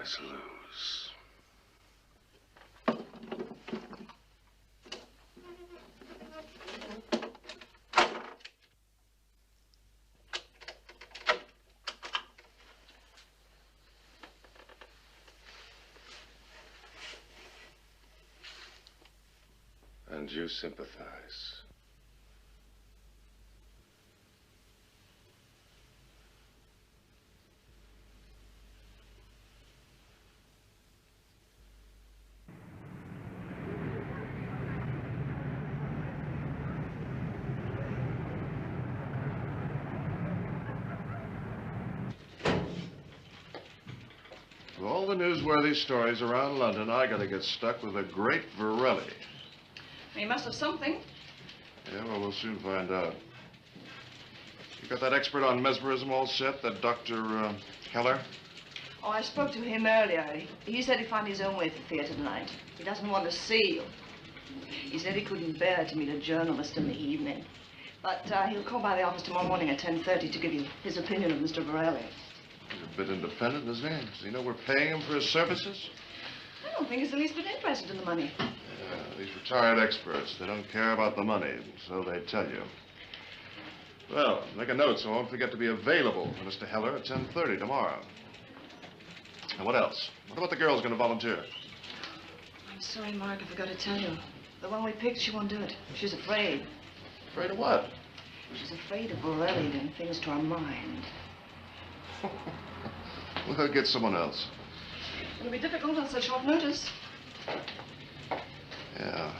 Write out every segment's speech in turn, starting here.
us lose. And you sympathize. With all the newsworthy stories around London, I gotta get stuck with a great Varelli. He must have something. Yeah, well, we'll soon find out. You got that expert on mesmerism all set, that Dr. Keller? Oh, I spoke to him earlier. He said he'd find his own way to the theater tonight. He doesn't want to see you. He said he couldn't bear to meet a journalist in the evening. But he'll call by the office tomorrow morning at 10:30 to give you his opinion of Mr. Varelli. He's a bit independent, isn't he? Does he know we're paying him for his services? I don't think he's the least bit interested in the money. Yeah, these retired experts, they don't care about the money, so they tell you. Well, make a note so I won't forget to be available for Mr. Heller at 10:30 tomorrow. And what else? What about the girl's going to volunteer? I'm sorry, Mark, I forgot to tell you. The one we picked, she won't do it. She's afraid. Afraid of what? She's afraid of Varelli doing things to her mind. We'll get someone else. It'll be difficult on such short notice. Yeah.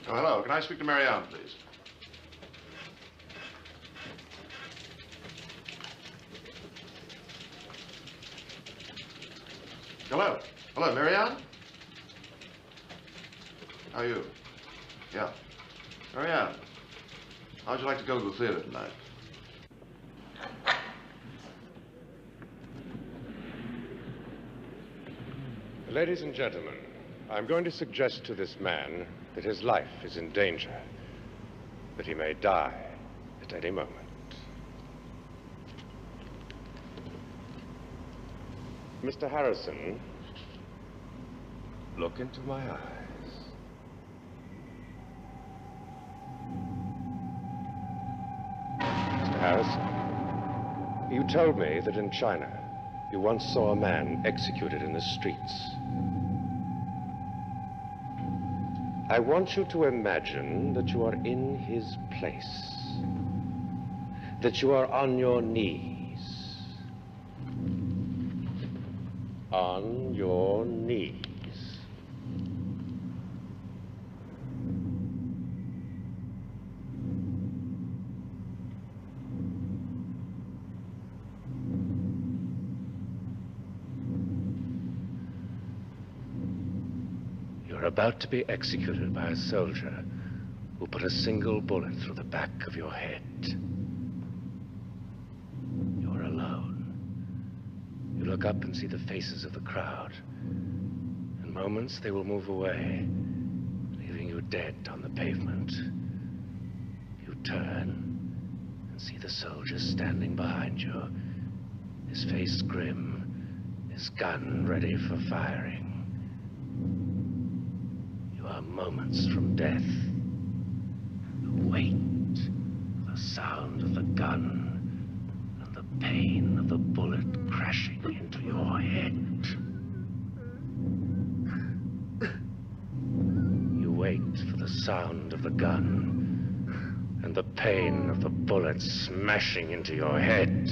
Oh, hello. Can I speak to Marianne, please? Hello. Hello, Marianne? How are you? Yeah. Marianne, how'd you like to go to the theater tonight? Ladies and gentlemen, I'm going to suggest to this man that his life is in danger, that he may die at any moment. Mr. Harrison, look into my eyes. Mr. Harrison, you told me that in China, you once saw a man executed in the streets. I want you to imagine that you are in his place, that you are on your knees. On your knees. You're about to be executed by a soldier who put a single bullet through the back of your head. You're alone. You look up and see the faces of the crowd. In moments, they will move away, leaving you dead on the pavement. You turn and see the soldier standing behind you, his face grim, his gun ready for firing. You are moments from death. You wait for the sound of the gun, the pain of the bullet crashing into your head. You wait for the sound of the gun and the pain of the bullet smashing into your head.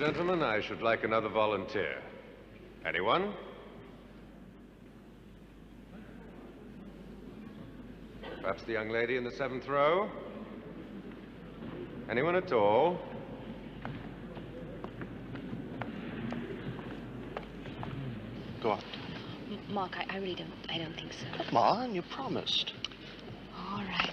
gentlemen, I should like another volunteer. Anyone? Perhaps the young lady in the 7th row? Anyone at all? Go on. Mark, I really don't think so. Come on, you promised. All right.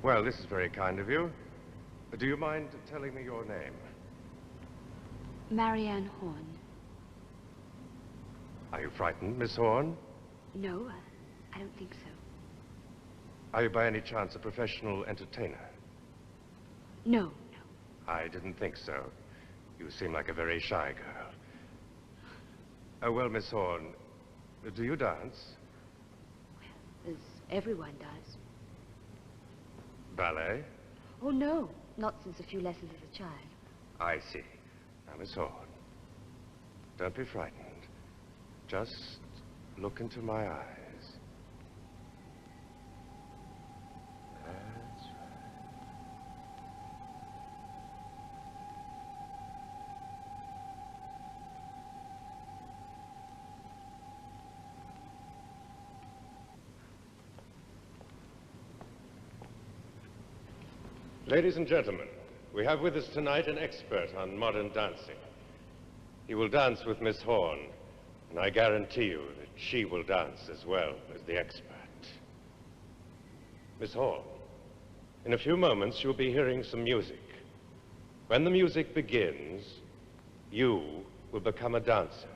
Well, this is very kind of you. Do you mind telling me your name? Marianne Horn. Are you frightened, Miss Horn? No, I don't think so. Are you by any chance a professional entertainer? No, no. I didn't think so. You seem like a very shy girl. Well, Miss Horn, do you dance? As everyone does. Ballet? Oh, no. Not since a few lessons as a child. I see. Now, Miss Horn, don't be frightened. Just look into my eyes. That's right. Ladies and gentlemen, we have with us tonight an expert on modern dancing. He will dance with Miss Horn, and I guarantee you that she will dance as well as the expert. Miss Horn, in a few moments you'll be hearing some music. When the music begins, you will become a dancer.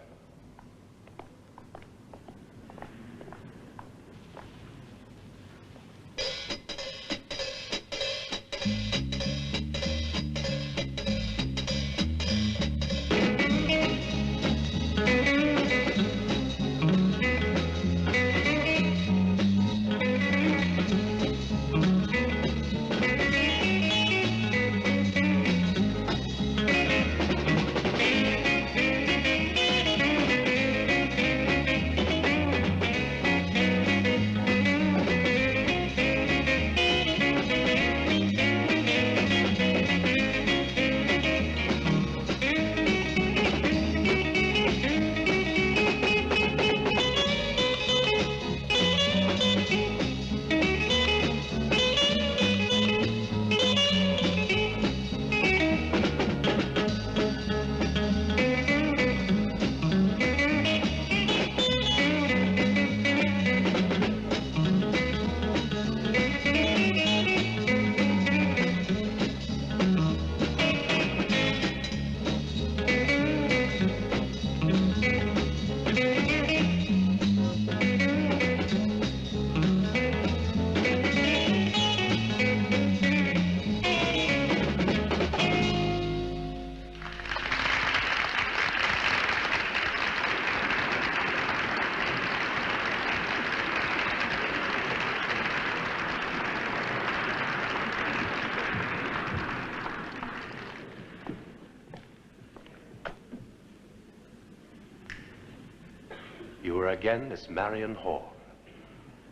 You are again Miss Marianne Horn.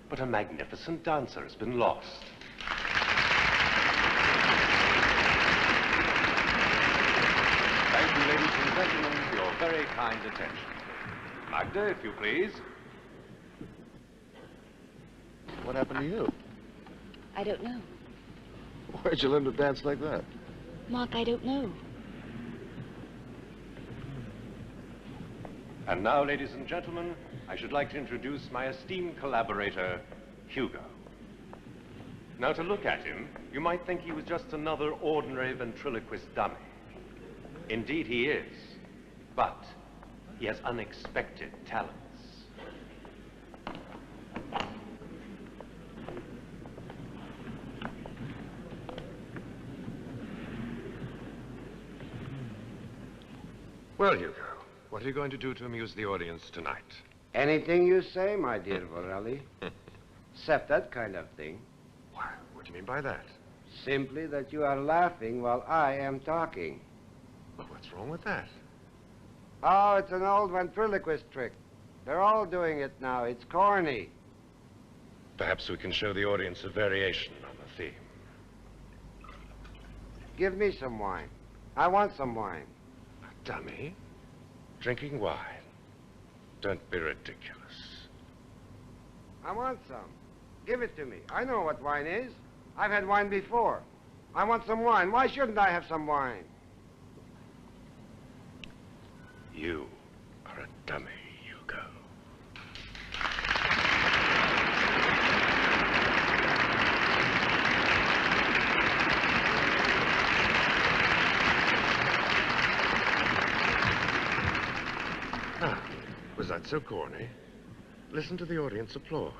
But a magnificent dancer has been lost. Thank you, ladies and gentlemen, for your very kind attention. Magda, if you please. What happened to you? I don't know. Where'd you learn to dance like that? Mark, I don't know. And now, ladies and gentlemen, I should like to introduce my esteemed collaborator, Hugo. Now, to look at him, you might think he was just another ordinary ventriloquist dummy. Indeed, he is. But he has unexpected talents. Well, Hugo, what are you going to do to amuse the audience tonight? Anything you say, my dear Vorelli. accept that kind of thing. Why, what do you mean by that? Simply that you are laughing while I am talking. Well, what's wrong with that? Oh, it's an old ventriloquist trick. They're all doing it now. It's corny. Perhaps we can show the audience a variation on the theme. Give me some wine. I want some wine. Dummy? Drinking wine? Don't be ridiculous. I want some. Give it to me. I know what wine is. I've had wine before. I want some wine. Why shouldn't I have some wine? You are a dummy, Hugo. Ah, was that so corny? Listen to the audience applaud.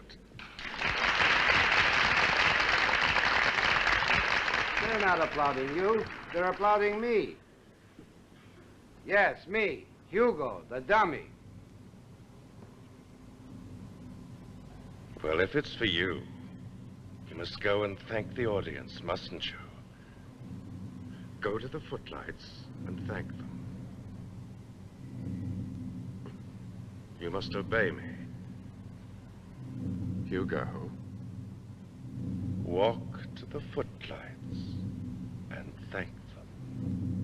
They're not applauding you. They're applauding me. Yes, me, Hugo, the dummy. Well, if it's for you, you must go and thank the audience, mustn't you? Go to the footlights and thank them. You must obey me. Hugo, walk to the footlights and thank them.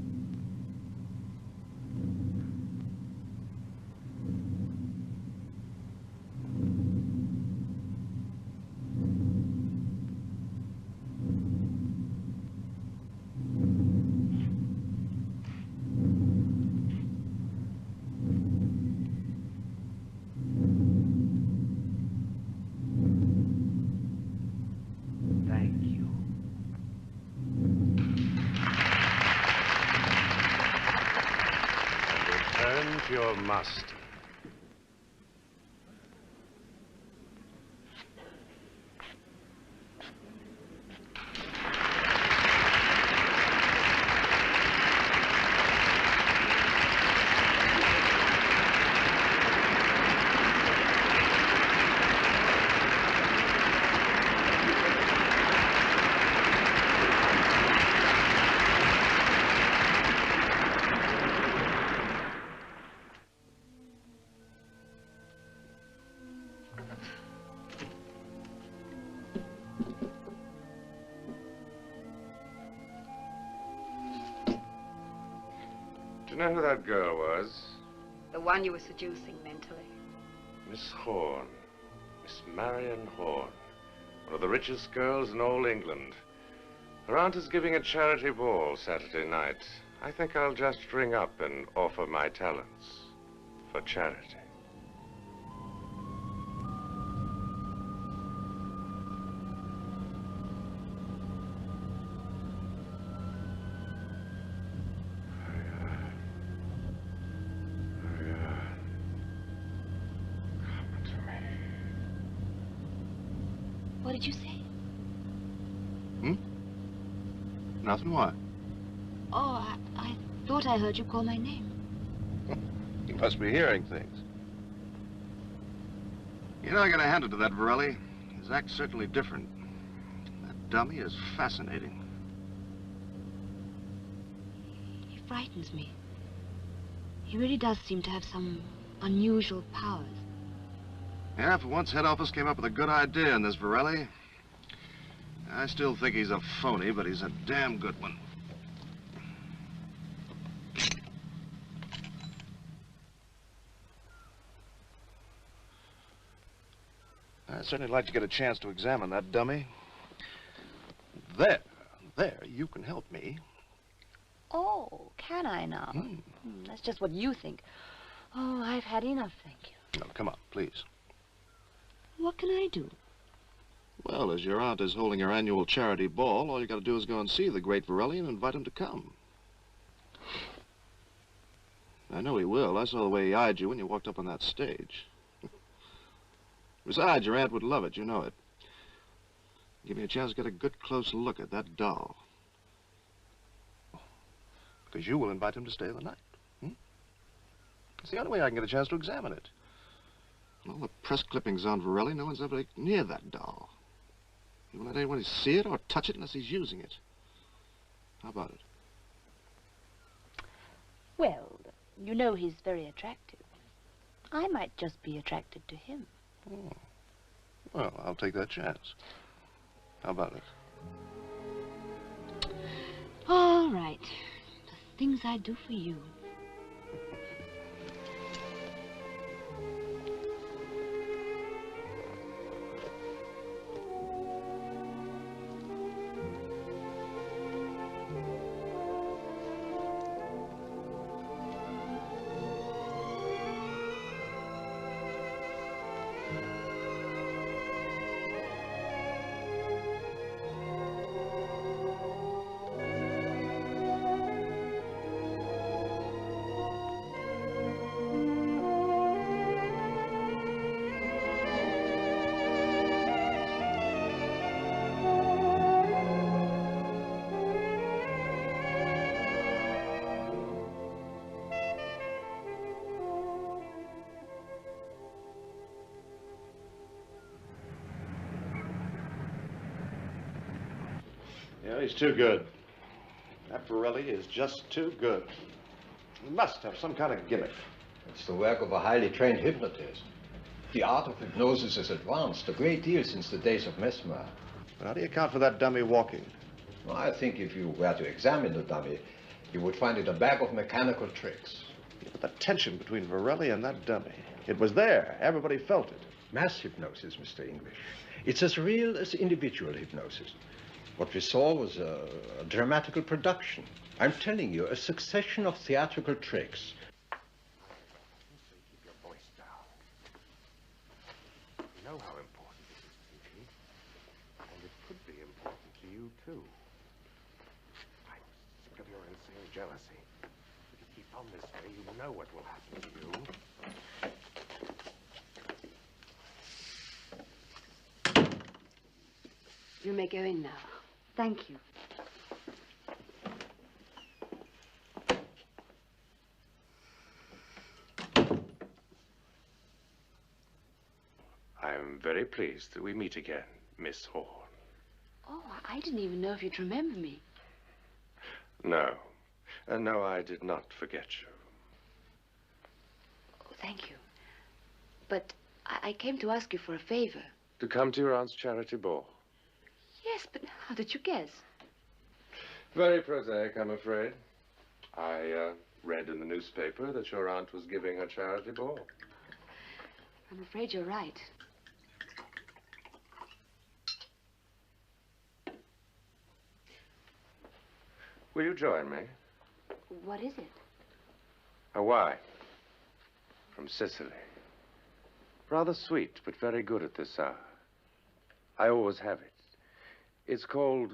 Thank you. And return to your master. Do you know who that girl was? The one you were seducing mentally. Miss Horn. Miss Marion Horn. One of the richest girls in all England. Her aunt is giving a charity ball Saturday night. I think I'll just ring up and offer my talents for charity. What did you say? Nothing, what? Oh, I thought I heard you call my name. You must be hearing things. You know, I gotta hand it to that Varelli. His act's certainly different. That dummy is fascinating. He frightens me. He really does seem to have some unusual powers. Yeah, for once, head office came up with a good idea in this Varelli. I still think he's a phony, but he's a damn good one. I'd certainly like to get a chance to examine that dummy. There, you can help me. Oh, can I now? That's just what you think. Oh, I've had enough, thank you. No, come on, please. What can I do? Well, as your aunt is holding her annual charity ball, all you gotta do is go and see the great Varelli and invite him to come. I know he will. I saw the way he eyed you when you walked up on that stage. Besides, your aunt would love it, you know it. Give me a chance to get a good close look at that doll. Because you will invite him to stay the night. It's the only way I can get a chance to examine it. All the press clippings on Varelli, no one's ever near that doll. He won't let anyone see it or touch it unless he's using it. How about it? Well, you know he's very attractive. I might just be attracted to him. Oh. Well, I'll take that chance. How about it? All right. The things I do for you. Yeah, he's too good. That Borelli is just too good. He must have some kind of gimmick. It's the work of a highly trained hypnotist. The art of hypnosis has advanced a great deal since the days of Mesmer. But how do you account for that dummy walking? Well, I think if you were to examine the dummy, you would find it a bag of mechanical tricks. Yeah, but the tension between Borelli and that dummy, it was there. Everybody felt it. Mass hypnosis, Mr. English. It's as real as individual hypnosis. What we saw was a dramatical production. I'm telling you, a succession of theatrical tricks. Keep your voice down. You know how important it is to me. And it could be important to you, too. I'm sick of your insane jealousy. If you keep on this way, you know what will happen to you. You may go in now. Thank you. I'm very pleased that we meet again, Miss Horn. Oh, I didn't even know if you'd remember me. No. No, I did not forget you. Oh, thank you. But I came to ask you for a favor. To come to your aunt's charity ball. Yes, but how did you guess? Very prosaic, I'm afraid. I read in the newspaper that your aunt was giving a charity ball. I'm afraid you're right. Will you join me? What is it? A wine. From Sicily. Rather sweet, but very good at this hour. I always have it. It's called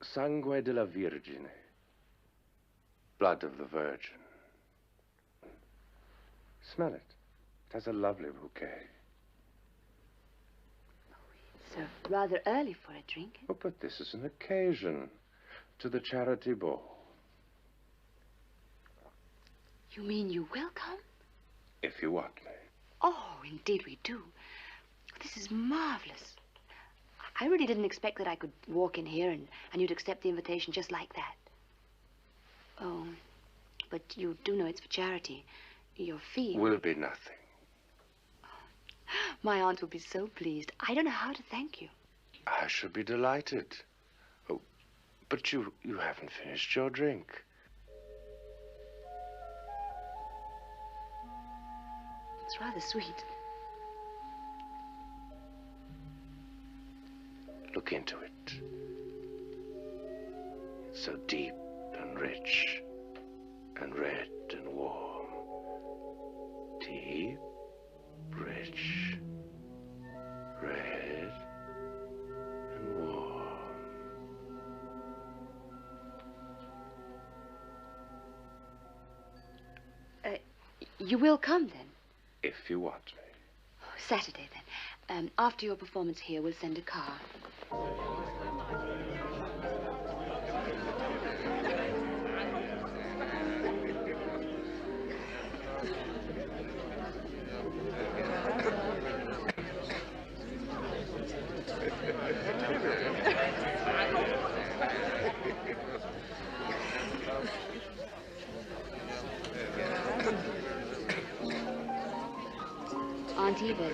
Sangue della Virgine. Blood of the Virgin. Smell it. It has a lovely bouquet. It's rather early for a drink. Oh, but this is an occasion to the charity ball. You mean you will come? If you want me. Oh, indeed we do. This is marvelous. I really didn't expect that I could walk in here and you'd accept the invitation just like that. Oh, but you do know it's for charity. Your fee... Will be nothing. My aunt will be so pleased. I don't know how to thank you. I should be delighted. Oh, but you haven't finished your drink. It's rather sweet. Look into it. It's so deep and rich and red and warm. Deep, rich, red and warm. You will come then? If you want me. Saturday then. After your performance here, we'll send a car.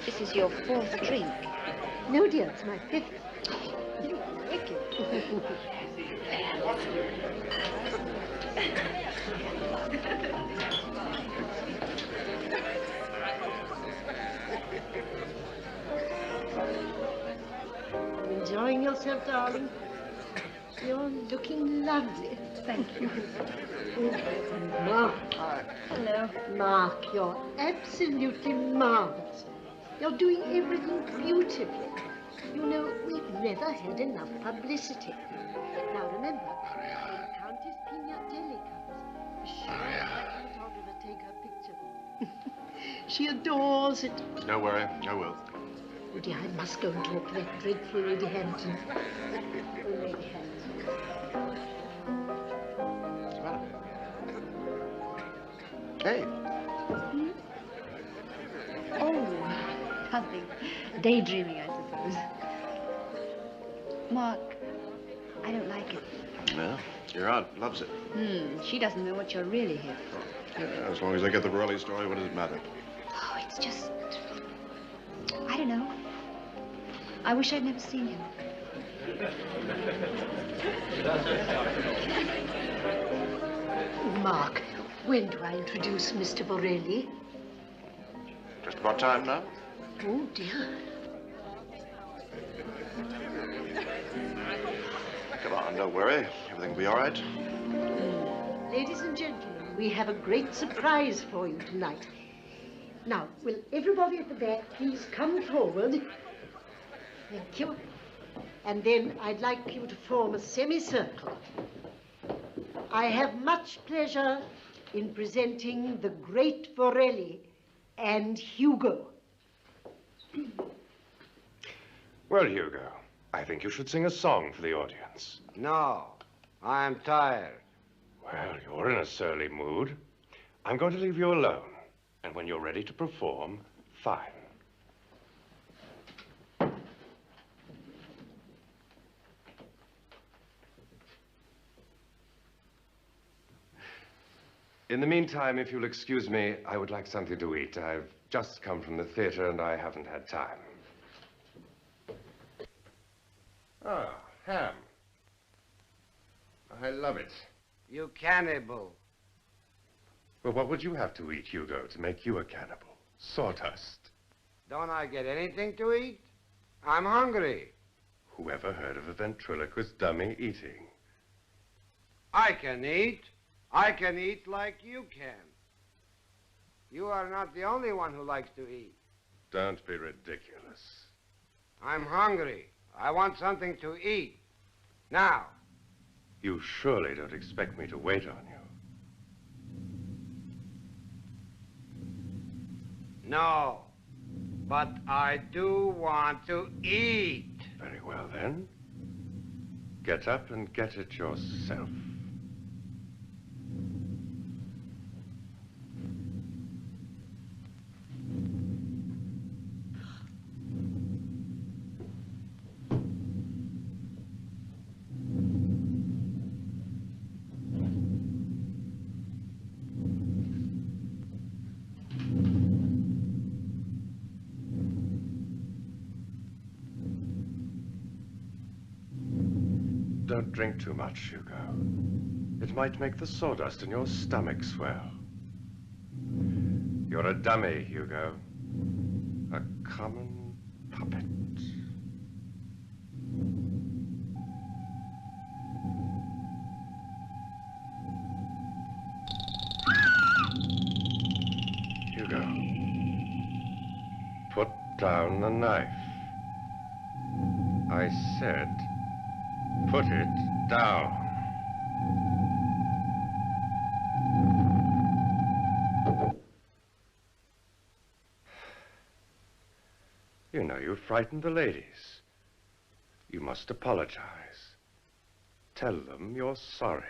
This is your fourth drink. No, dear, it's my fifth. You wicked. Enjoying yourself, darling? You're looking lovely. Thank you. Mark. Hello. Mark, you're absolutely marvelous. You're doing everything beautifully. You know, we've never had enough publicity. Now remember, when Countess Pignatelli comes, be sure that photographer take her picture. She adores it. Don't worry, I will. Oh dear, I must go and talk to that dreadful Lady Hampton. Oh, Lady Hampton. What's the matter? Hey. Oh, nothing. Daydreaming, I suppose. Mark, I don't like it. Well, your aunt loves it. She doesn't know what you're really here for. Yeah, as long as I get the Borelli story, what does it matter? Oh, it's just... I don't know. I wish I'd never seen him. Mark, when do I introduce Mr. Borelli? Just about time now. Oh, dear. Come on, don't worry. Everything will be all right. Ladies and gentlemen, we have a great surprise for you tonight. Now, will everybody at the back please come forward? Thank you. And then I'd like you to form a semicircle. I have much pleasure in presenting the great Borelli and Hugo. Well, Hugo, I think you should sing a song for the audience. No, I'm tired. Well, you're in a surly mood. I'm going to leave you alone. And when you're ready to perform, fine. In the meantime, if you'll excuse me, I would like something to eat. I've just come from the theater and I haven't had time. Ah, ham. I love it. You cannibal. Well, what would you have to eat, Hugo, to make you a cannibal? Sawdust. Don't I get anything to eat? I'm hungry. Whoever heard of a ventriloquist dummy eating? I can eat. I can eat like you can. You are not the only one who likes to eat. Don't be ridiculous. I'm hungry. I want something to eat. Now. You surely don't expect me to wait on you. No. But I do want to eat. Very well, then. Get up and get it yourself. Don't drink too much, Hugo. It might make the sawdust in your stomach swell. You're a dummy, Hugo. A common puppet. Hugo. Put down the knife. I said... put it down. You know, you frightened the ladies. You must apologize. Tell them you're sorry.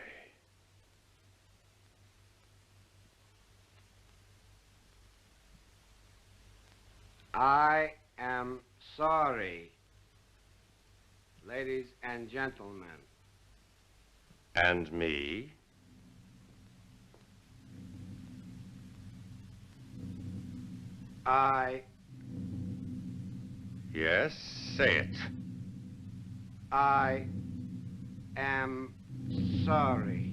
I am sorry. Ladies and gentlemen. And me? I Yes, say it. I am sorry.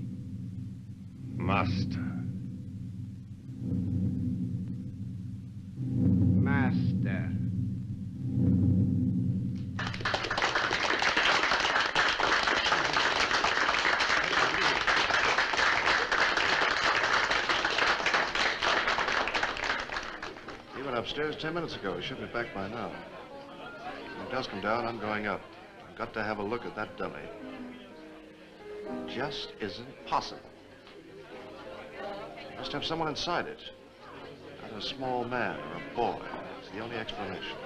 Master. Master. He went upstairs 10 minutes ago. He should be back by now. When he does come down, I'm going up. I've got to have a look at that dummy. It just isn't possible. You must have someone inside it. Either a small man or a boy. It's the only explanation.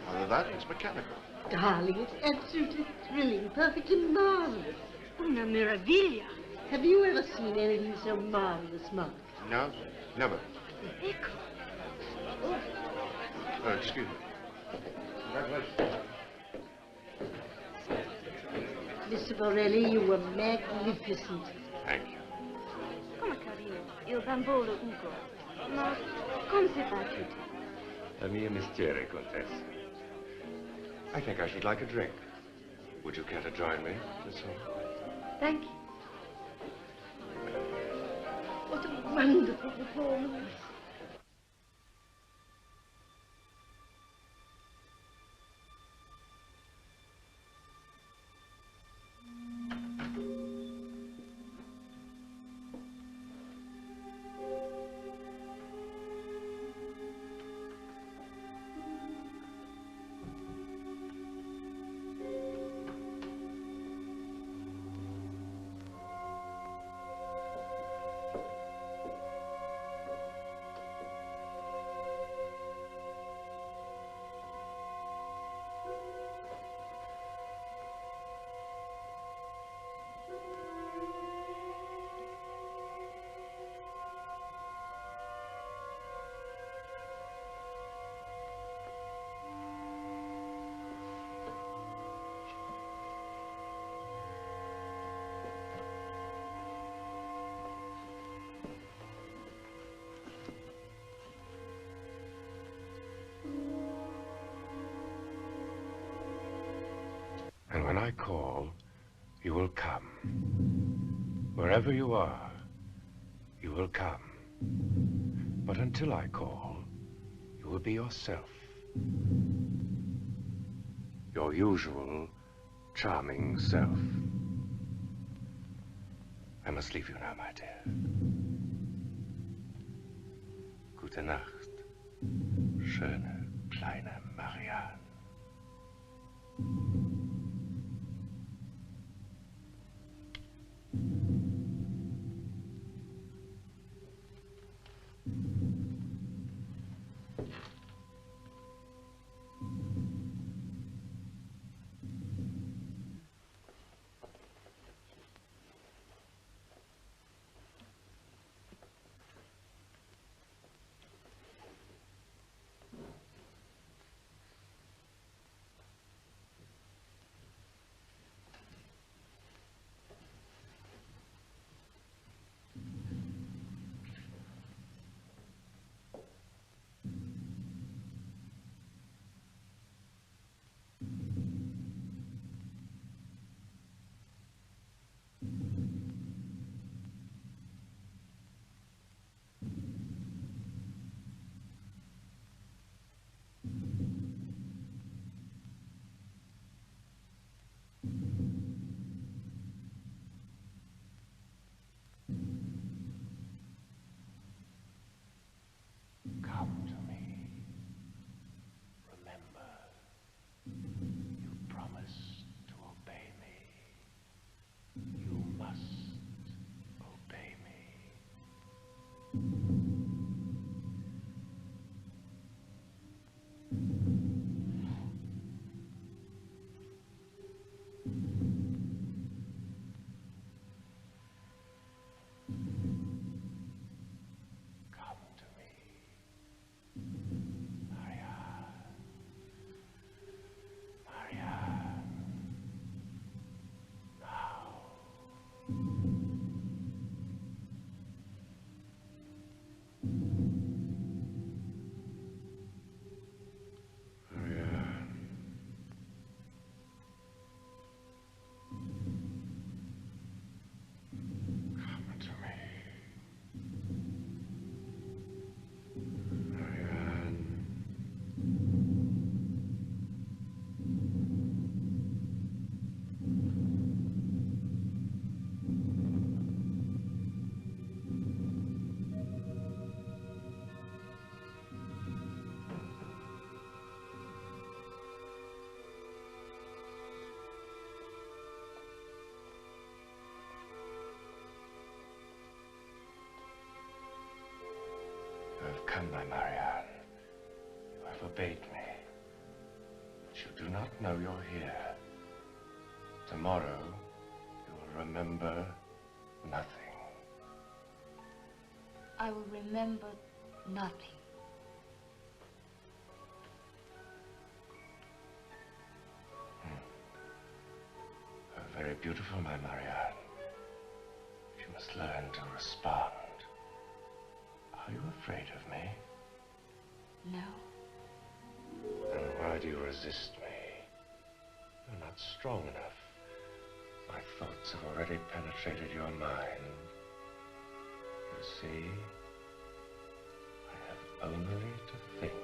Either that or it's mechanical. Darling, it's absolutely thrilling, perfectly marvelous. Una meraviglia. Have you ever seen anything so marvelous, Mark? No, never. Ecco. Excuse me. Congratulations. Mr. Borelli, you were magnificent. Thank you. Come carino, il bambolo Hugo. Ma come si fa tutto? A mio mestiere, Contessa. I think I should like a drink. Would you care to join me, Miss Holmes? Thank you. What a wonderful performance. And when I call, you will come. Wherever you are, you will come. But until I call, you will be yourself. Your usual, charming self. I must leave you now, my dear. Gute Nacht, schöne kleine Marianne. come, my Marianne. You have obeyed me. But you do not know you're here. Tomorrow, you will remember nothing. I will remember nothing. You're very beautiful, my Marianne. You must learn to respond. Are you afraid of me? No. Then why do you resist me? You're not strong enough. My thoughts have already penetrated your mind. You see, I have only to think.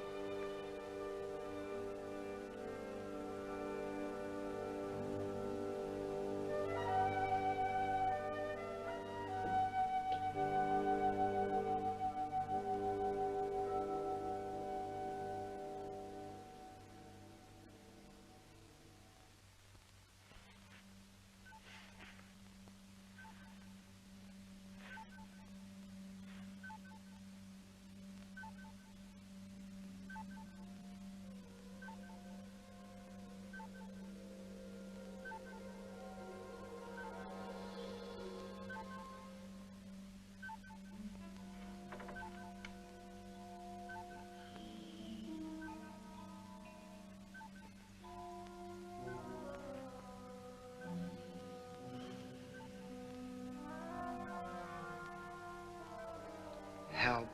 Help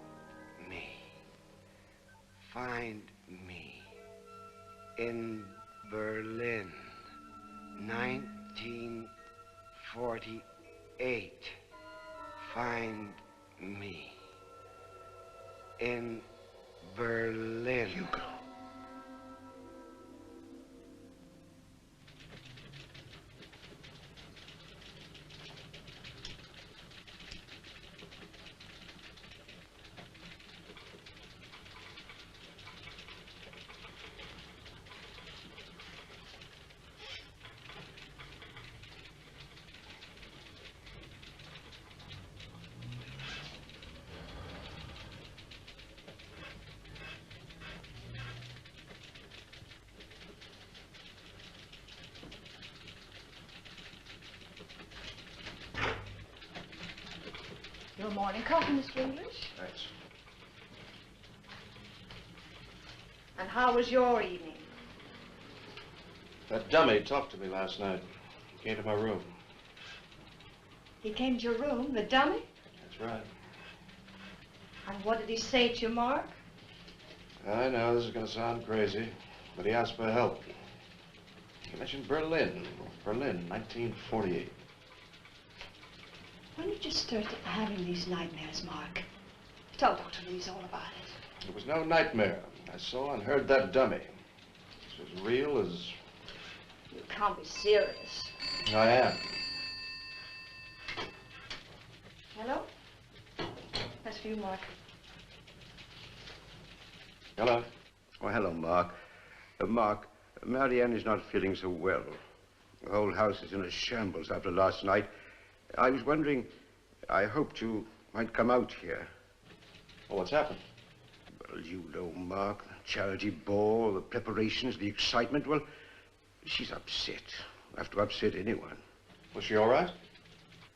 me. Find me. In Berlin, 1948. Find me. In Berlin. Hugo. Your morning coffee, Mr. English. Thanks. And how was your evening? That dummy talked to me last night. He came to my room. He came to your room, the dummy? That's right. And what did he say to you, Mark? I know this is going to sound crazy, but he asked for help. He mentioned Berlin. Berlin, 1948. When did you start having these nightmares, Mark? Tell Dr. Lees all about it. It was no nightmare. I saw and heard that dummy. It's as real as... You can't be serious. I am. Hello? That's for you, Mark. Hello. Oh, hello, Mark. Mark, Marianne is not feeling so well. The whole house is in a shambles after last night. I was wondering, I hoped you might come out here. Well, what's happened? Well, you know, Mark, the charity ball, the preparations, the excitement. Well, she's upset. Have to upset anyone. Was she all right?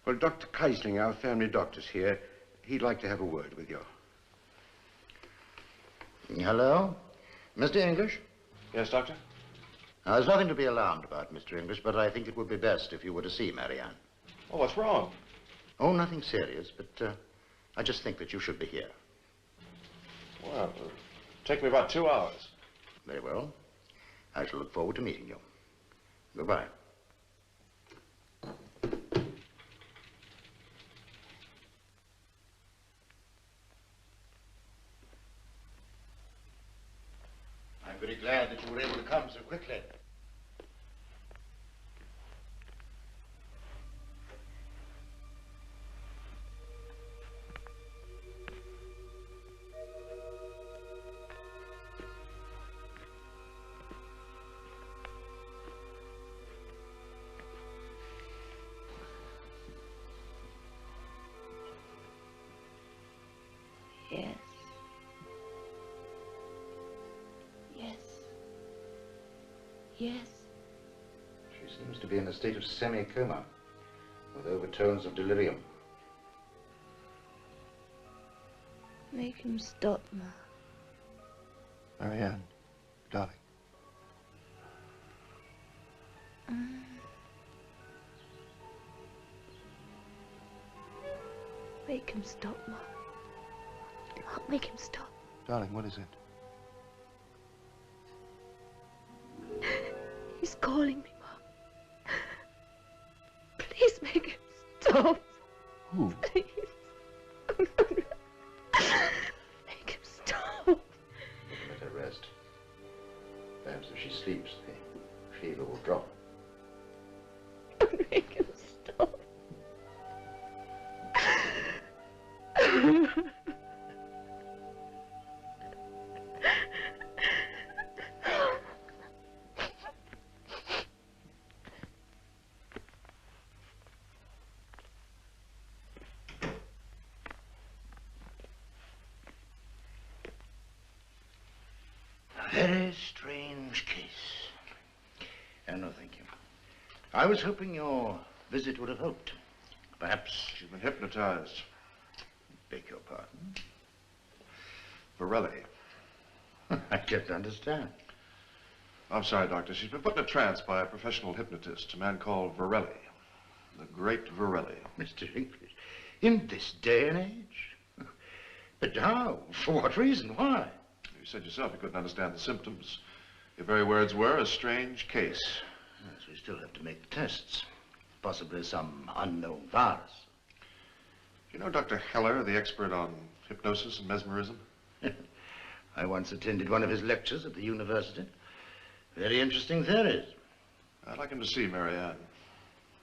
Well, Dr. Keisling, our family doctor's here. He'd like to have a word with you. Hello? Mr. English? Yes, Doctor? Now, there's nothing to be alarmed about, Mr. English, but I think it would be best if you were to see Marianne. Oh, what's wrong? Oh, nothing serious, but I just think that you should be here. Well, it'll take me about 2 hours. Very well. I shall look forward to meeting you. Goodbye. I'm very glad that you were able to come so quickly. Yes. Yes. She seems to be in a state of semi-coma, with overtones of delirium. Make him stop, Ma. Marianne, darling. Make him stop, Ma. I'll make him stop. Darling, what is it? He's calling me, Ma. Please make him stop. Who? Please. Oh, no, no. Make him stop. Let her rest. Perhaps if she sleeps, the fever will drop. Make him stop. A very strange case. No, thank you. I was hoping your visit would have helped. Perhaps... She's been hypnotized. Beg your pardon? Varelli. I don't understand. I'm sorry, Doctor. She's been put in a trance by a professional hypnotist, a man called Varelli. The great Varelli. Mr. English, in this day and age? But how? For what reason? Why? You said yourself you couldn't understand the symptoms. Your very words were a strange case. Yes, we still have to make the tests. Possibly some unknown virus. You know Dr. Heller, the expert on hypnosis and mesmerism? I once attended one of his lectures at the university. Very interesting theories. I'd like him to see Marianne.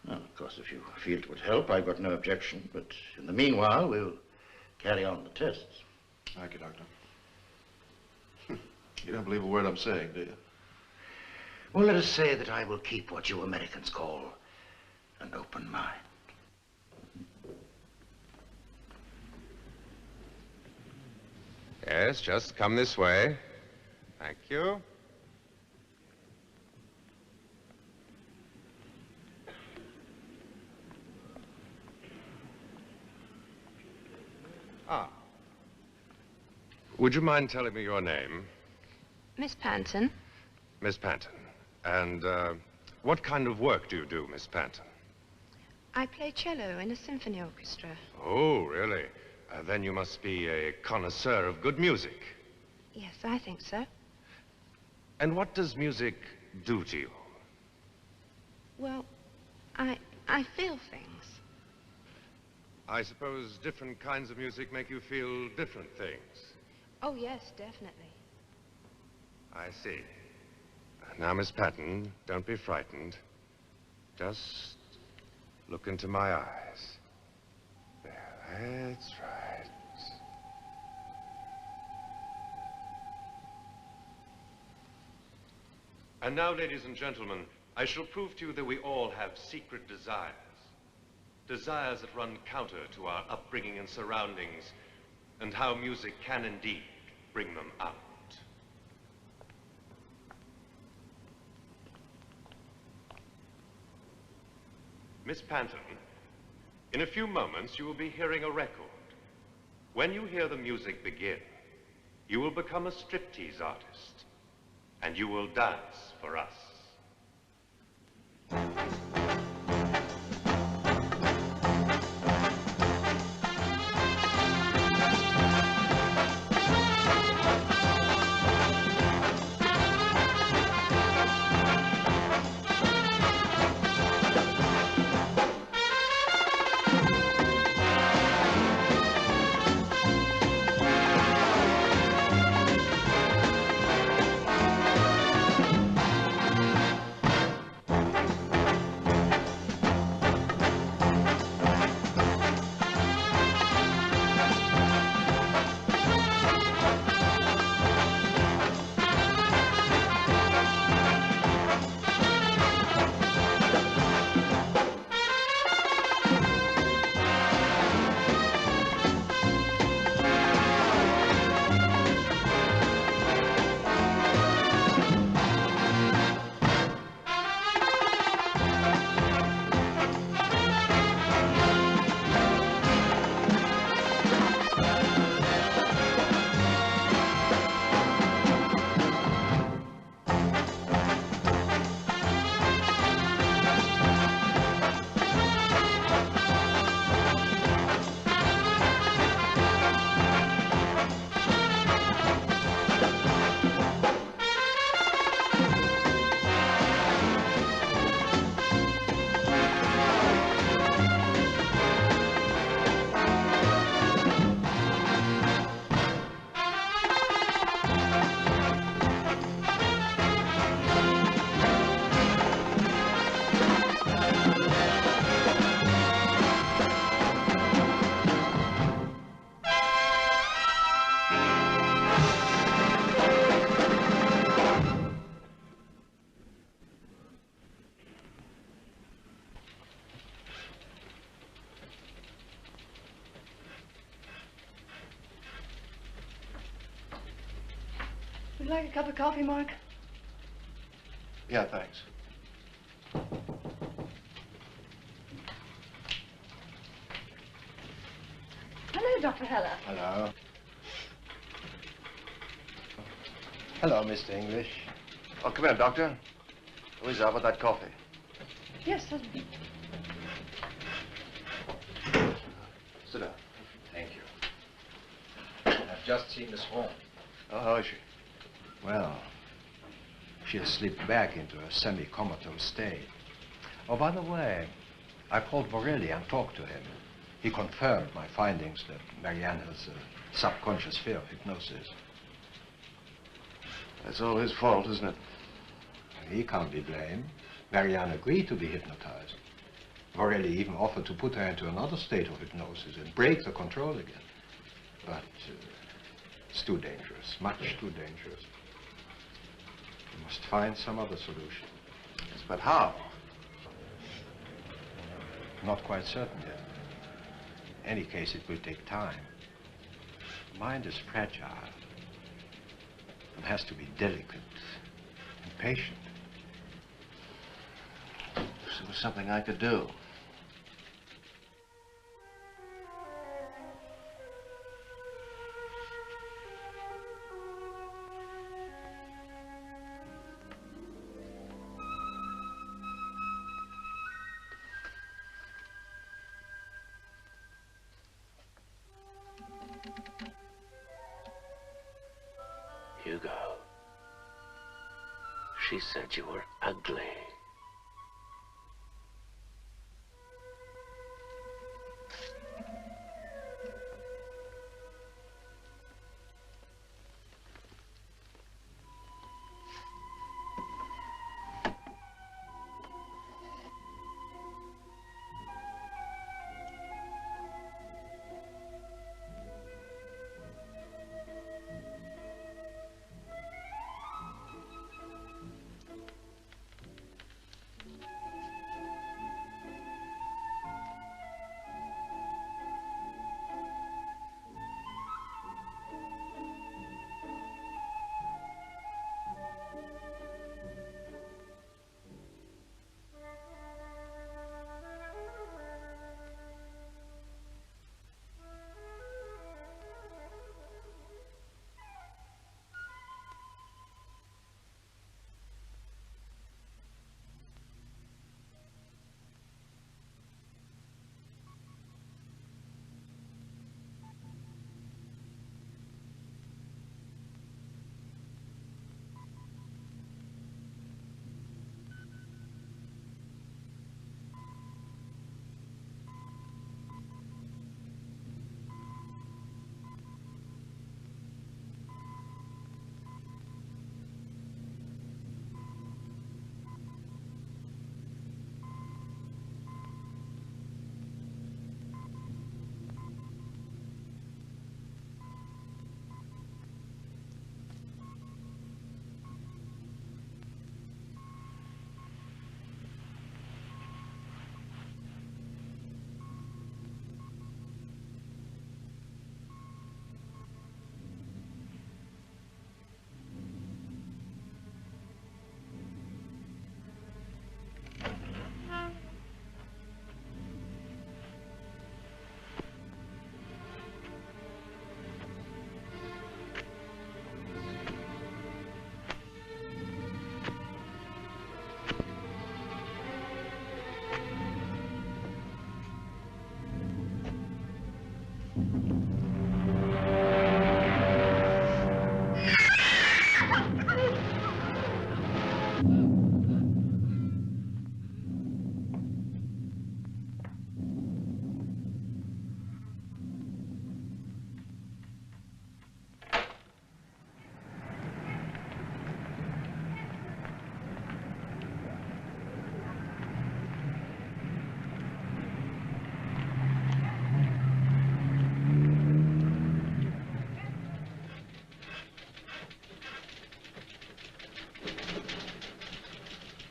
Well, of course, if you feel it would help, I've got no objection. But in the meanwhile, we'll carry on the tests. Thank you, Doctor. You don't believe a word I'm saying, do you? Well, let us say that I will keep what you Americans call an open mind. Yes, just come this way. Thank you. Ah. Would you mind telling me your name? Miss Panton. Miss Panton. And, what kind of work do you do, Miss Panton? I play cello in a symphony orchestra. Oh, really? Then you must be a connoisseur of good music. Yes, I think so. And what does music do to you? Well, I feel things. I suppose different kinds of music make you feel different things. Oh, yes, definitely. I see. Now, Miss Patton, don't be frightened. Just look into my eyes. There, that's right. And now, ladies and gentlemen, I shall prove to you that we all have secret desires. Desires that run counter to our upbringing and surroundings, and how music can indeed bring them out. Miss Panton, in a few moments you will be hearing a record. When you hear the music begin, you will become a striptease artist, and you will dance for us. Would you like a cup of coffee, Mark? Yeah, thanks. Hello, Dr. Heller. Hello. Hello, Mr. English. Oh, come here, Doctor. Who's out with that coffee? Yes, certainly. Sit down. Thank you. I've just seen Miss Holmes. Oh, how is she? Well, she has slipped back into a semi-comatose state. Oh, by the way, I called Borelli and talked to him. He confirmed my findings that Marianne has a subconscious fear of hypnosis. That's all his fault, isn't it? He can't be blamed. Marianne agreed to be hypnotized. Borelli even offered to put her into another state of hypnosis and break the control again. But it's too dangerous, much too dangerous. We must find some other solution. Yes, but how? Not quite certain yet. In any case, it will take time. The mind is fragile. One has to be delicate and patient. If there was something I could do. Hugo, she said you were ugly.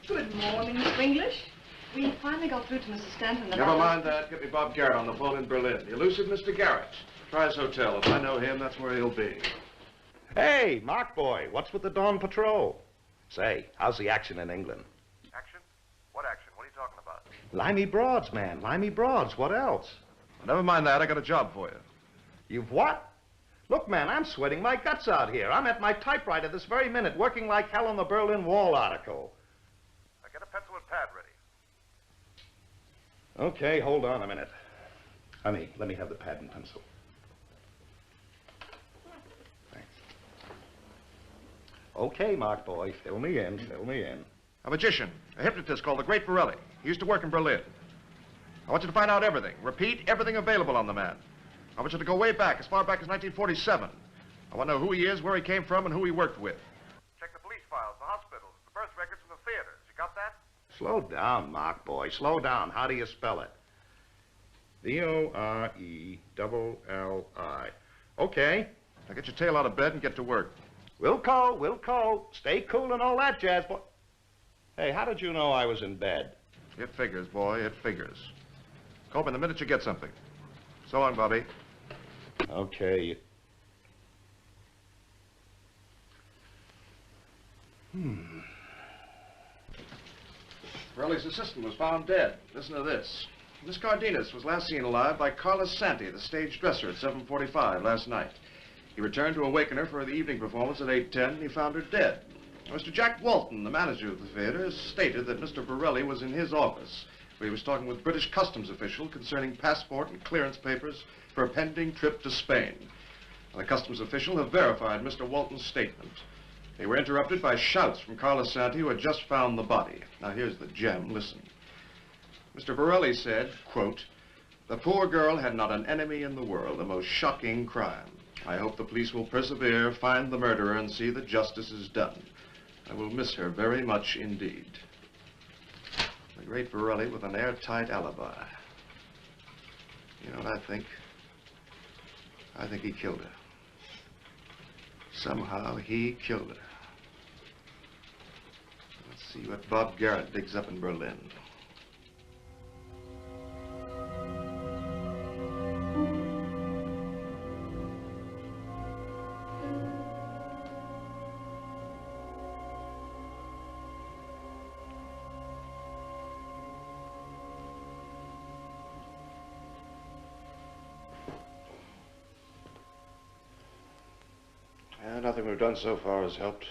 Good morning, Mr. English. We finally got through to Mrs. Stanton. Never mind that. Get me Bob Garrett on the phone in Berlin. The elusive Mr. Garrett. Try his hotel. If I know him, that's where he'll be. Hey, Mark boy, what's with the dawn patrol? Say, how's the action in England? Action? What action? What are you talking about? Limey Broads, man. Limey Broads. What else? Never mind that. I got a job for you. You've what? Look, man, I'm sweating my guts out here. I'm at my typewriter this very minute, working like hell on the Berlin Wall article. Now get a pencil and pad ready. Okay, hold on a minute. Honey, let me have the pad and pencil. Thanks. Okay, Mark boy, fill me in, fill me in. A magician, a hypnotist called the Great Borelli. He used to work in Berlin. I want you to find out everything. Repeat, everything available on the man. I want you to go way back, as far back as 1947. I want to know who he is, where he came from, and who he worked with. Check the police files, the hospitals, the birth records from the theaters. You got that? Slow down, Mark boy, slow down. How do you spell it? Vorelli. Okay. Now get your tail out of bed and get to work. Wilco, stay cool and all that jazz, boy. Hey, how did you know I was in bed? It figures, boy, it figures. Call me the minute you get something. So long, Bobby. Okay. Borelli's assistant was found dead. Listen to this. Miss Cardenas was last seen alive by Carlos Santi, the stage dresser, at 7:45 last night. He returned to awaken her for the evening performance at 8:10, and he found her dead. Mr. Jack Walton, the manager of the theater, stated that Mr. Borelli was in his office, where he was talking with a British customs official concerning passport and clearance papers for a pending trip to Spain. And the customs official have verified Mr. Walton's statement. They were interrupted by shouts from Carlos Santi, who had just found the body. Now, here's the gem. Listen. Mr. Borelli said, quote, "The poor girl had not an enemy in the world, a most shocking crime. I hope the police will persevere, find the murderer, and see that justice is done. I will miss her very much indeed." The great Borelli with an airtight alibi. You know what I think? I think he killed her. Somehow he killed her. Let's see what Bob Garrett digs up in Berlin. Nothing we've done so far has helped.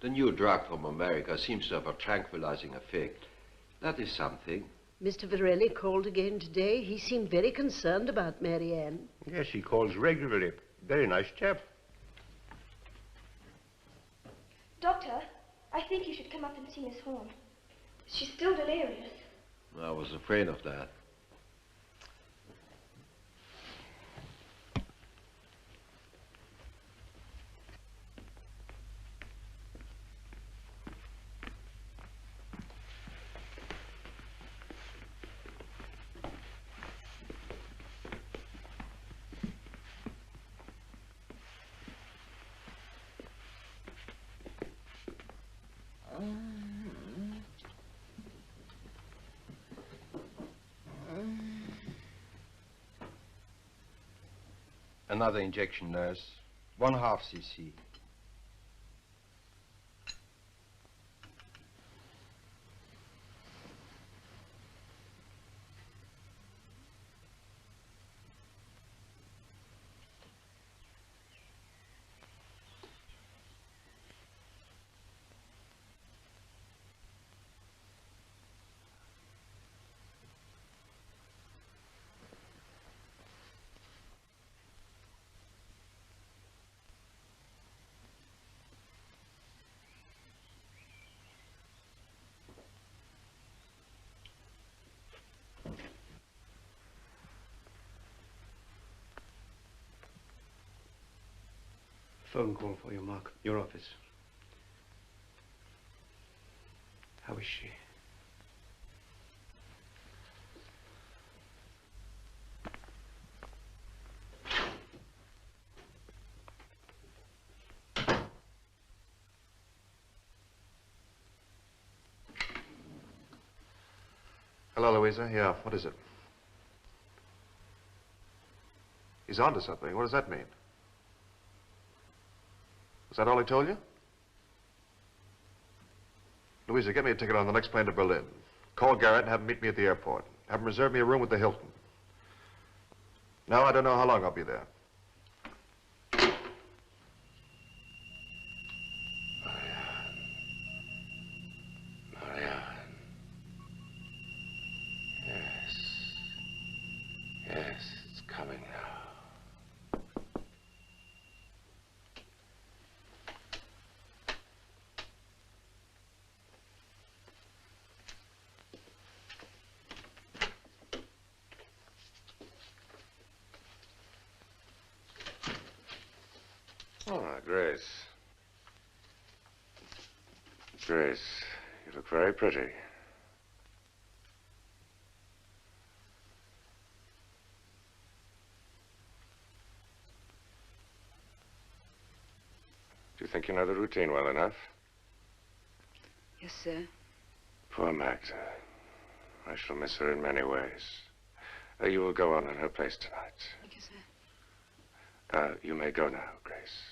The new drug from America seems to have a tranquilizing effect. That is something. Mr. Borelli called again today. He seemed very concerned about Marianne. Yes, he calls regularly. Very nice chap. Doctor, I think you should come up and see Miss Horn. She's still delirious. I was afraid of that. Another injection, nurse. 1/2 cc. Phone call for you, Mark. Your office. How is she? Hello, Louisa. Yeah, what is it? He's onto something. What does that mean? Is that all he told you? Louisa, get me a ticket on the next plane to Berlin. Call Garrett and have him meet me at the airport. Have him reserve me a room with the Hilton. Now I don't know how long I'll be there. Yes, it's coming now. Oh, Grace. Grace, you look very pretty. Do you think you know the routine well enough? Yes, sir. Poor Magda. I shall miss her in many ways. You will go on in her place tonight. Thank you, sir. You may go now, Grace.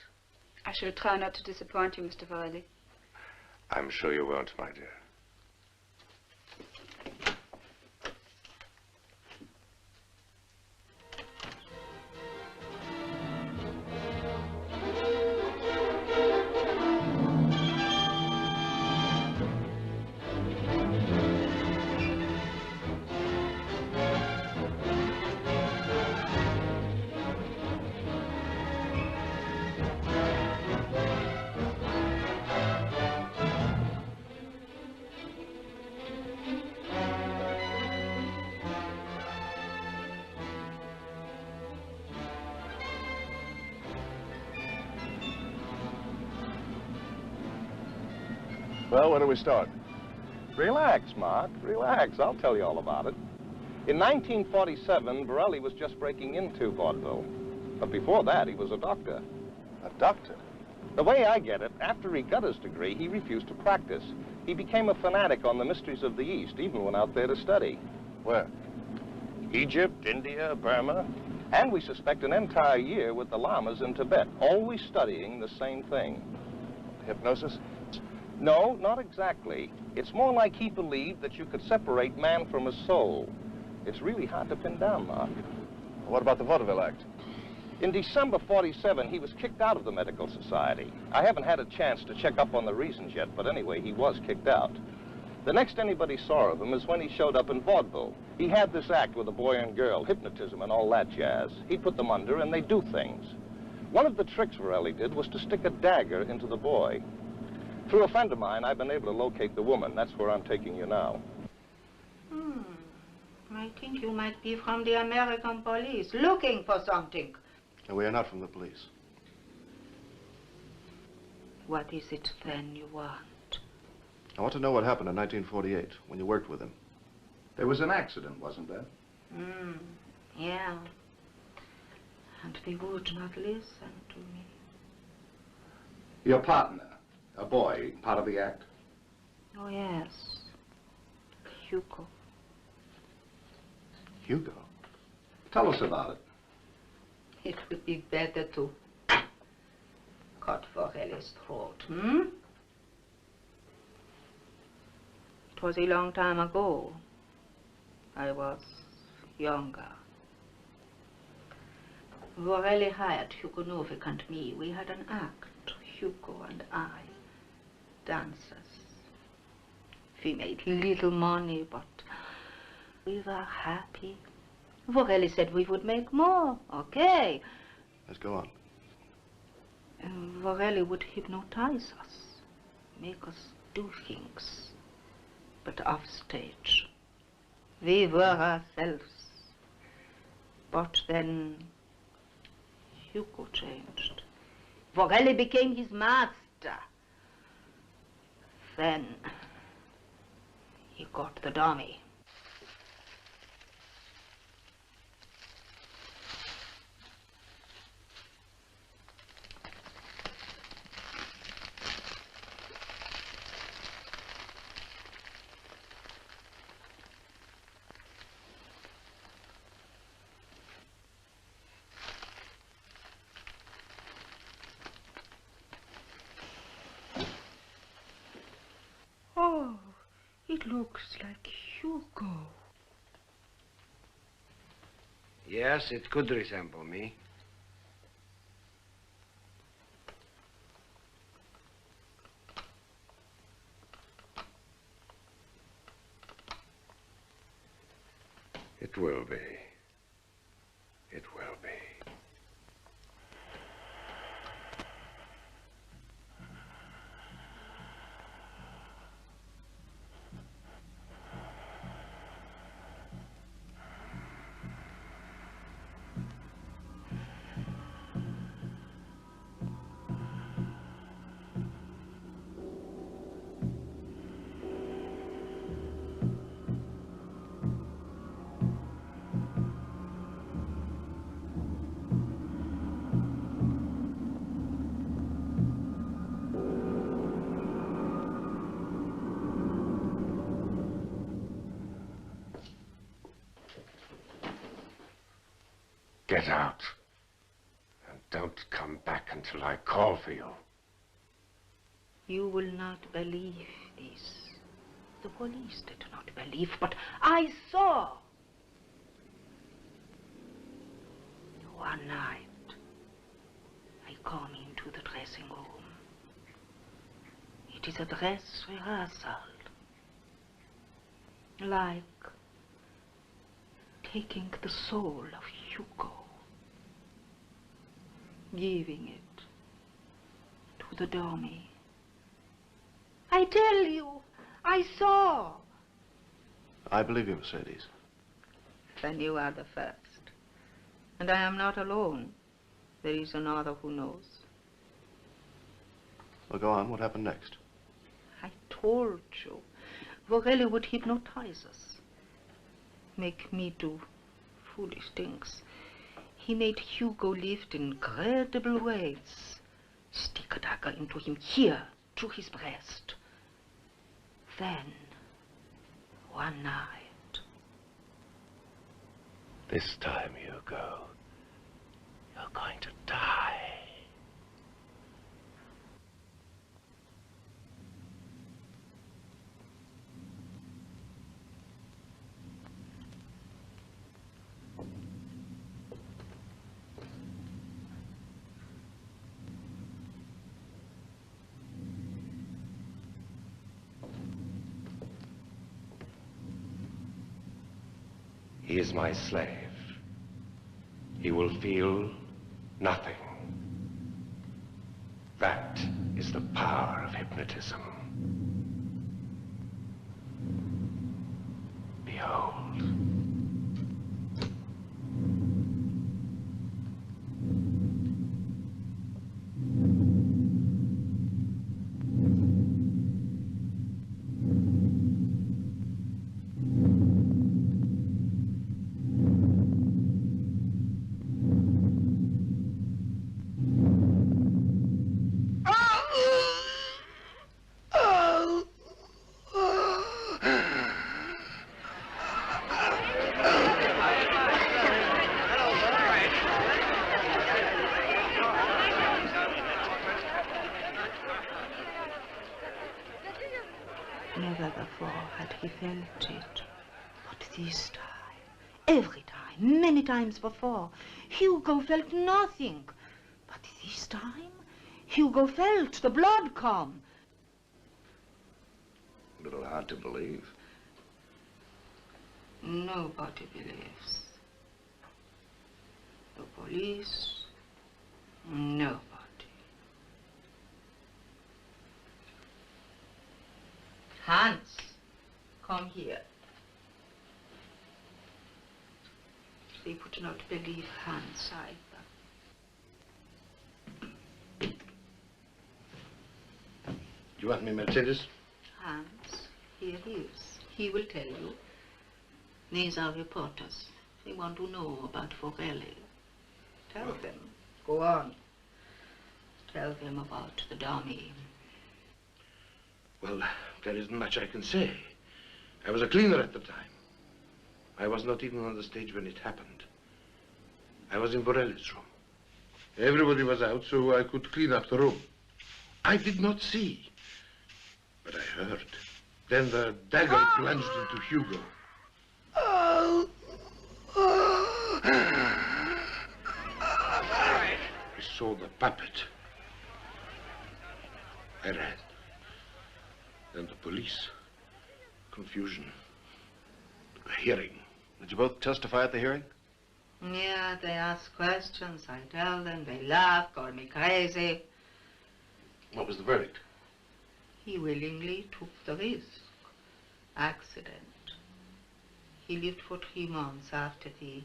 I shall try not to disappoint you, Mr. Varley. I'm sure you won't, my dear. Well, where do we start? Relax, Mark. Relax. I'll tell you all about it. In 1947, Borelli was just breaking into vaudeville. But before that, he was a doctor. A doctor? The way I get it, after he got his degree, he refused to practice. He became a fanatic on the mysteries of the East, even went out there to study. Where? Egypt, India, Burma. And we suspect an entire year with the lamas in Tibet, always studying the same thing. Hypnosis? No, not exactly. It's more like he believed that you could separate man from his soul. It's really hard to pin down, Mark. What about the Vaudeville Act? In December 47, he was kicked out of the Medical Society. I haven't had a chance to check up on the reasons yet, but anyway, he was kicked out. The next anybody saw of him is when he showed up in vaudeville. He had this act with a boy and girl, hypnotism and all that jazz. He'd put them under and they'd do things. One of the tricks Borelli did was to stick a dagger into the boy. Through a friend of mine, I've been able to locate the woman. That's where I'm taking you now. I think you might be from the American police, looking for something. And we are not from the police. What is it then you want? I want to know what happened in 1948, when you worked with him. There was an accident, wasn't there? Yeah. And they would not listen to me. Your partner, a boy, part of the act? Oh, yes. Hugo. Hugo? Tell us about it. It would be better to cut Borelli's throat, It was a long time ago. I was younger. Borelli hired Hugo Novik and me. We had an act, Hugo and I, dancers. We made little money, but we were happy. Borelli said we would make more. Okay. Let's go on. Borelli would hypnotize us, make us do things, but off stage. We were ourselves. But then Hugo changed. Borelli became his master. Then he got the dummy. It looks like Hugo. Yes, it could resemble me. It will be. It will be. Get out. And don't come back until I call for you. You will not believe this. The police did not believe, but I saw. One night, I come into the dressing room. It is a dress rehearsal. Like taking the soul of Hugo, giving it to the dummy. I tell you, I saw. I believe you, Mercedes. Then you are the first. And I am not alone. There is another who knows. Well, go on. What happened next? I told you. Vorelli would hypnotize us. Make me do foolish things. He made Hugo lift in incredible ways. Stick a dagger into him here, to his breast. Then, one night. This time, Hugo, you're going to die. He is my slave. He will feel nothing. That is the power of hypnotism. Behold. Never before had he felt it. But this time, every time, many times before, Hugo felt nothing. But this time, Hugo felt the blood come. A little hard to believe. Nobody believes. The police, nobody. Hans, come here. They would not believe Hans either. You want me, Mercedes? Hans, here he is. He will tell you. These are reporters. They want to know about Vorelli. Tell them. Go on. Tell them about the dummy. Well, there isn't much I can say. I was a cleaner at the time. I was not even on the stage when it happened. I was in Vorelli's room. Everybody was out, so I could clean up the room. I did not see, but I heard. Then the dagger plunged into Hugo. I saw the puppet. I ran. Then the police. Confusion. A hearing. Did you both testify at the hearing? Yeah, they ask questions, I tell them, they laugh, call me crazy. What was the verdict? He willingly took the risk. Accident. He lived for 3 months after the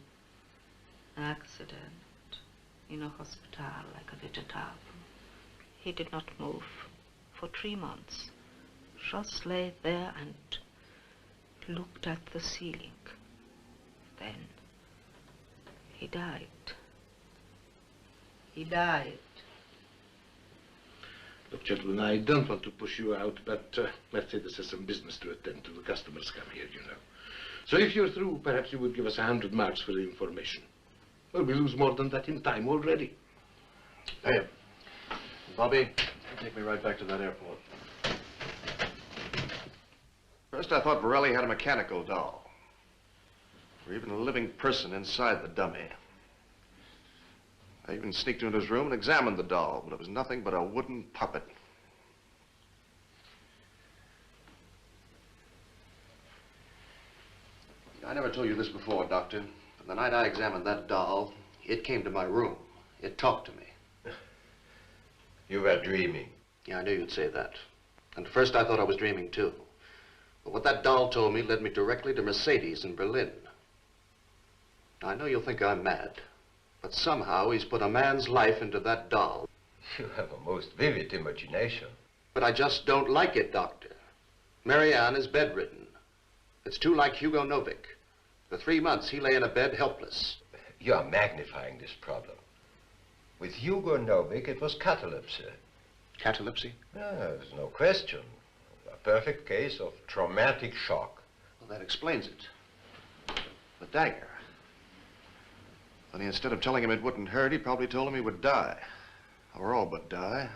accident in a hospital like a vegetable. He did not move for 3 months. Just lay there and looked at the ceiling. Then he died. He died. Look, gentlemen, I don't want to push you out, but let's say this is some business to attend to. The customers come here, you know. So if you're through, perhaps you would give us 100 marks for the information. Well, we lose more than that in time already. Hey, Bobby, take me right back to that airport. First, I thought Borelli had a mechanical doll, or even a living person inside the dummy. I even sneaked into his room and examined the doll, but it was nothing but a wooden puppet. I never told you this before, Doctor, but the night I examined that doll, it came to my room. It talked to me. You were dreaming. Yeah, I knew you'd say that. And at first I thought I was dreaming too. But what that doll told me led me directly to Mercedes in Berlin. Now, I know you'll think I'm mad, but somehow he's put a man's life into that doll. You have a most vivid imagination. But I just don't like it, Doctor. Marianne is bedridden. It's too like Hugo Novik. For 3 months, he lay in a bed helpless. You are magnifying this problem. With Hugo Novik, it was catalepsy. Catalepsy? There's no question. A perfect case of traumatic shock. Well, that explains it. The dagger. Only instead of telling him it wouldn't hurt, he probably told him he would die. Or all but die.